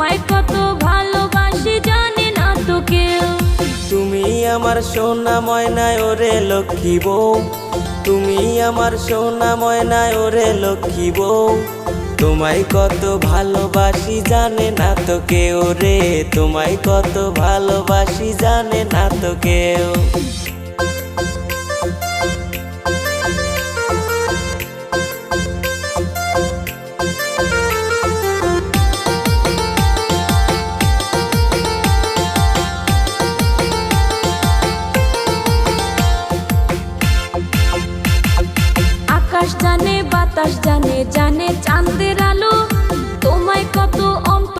তোমায় কত ভালোবাসি জানে না তো কেউ। তুমি আমার সোনা ময়নায় ওরে লক্ষ্মী বউ, তুমি আমার সোনা ময়নায় ওরে লক্ষ্মী বউ। তোমায় কত ভালোবাসি জানে না তো কেউ রে, তোমায় কত ভালোবাসি জানে না তো কেউ। আকাশ জানে বাতাস জানে, জানে চাঁদের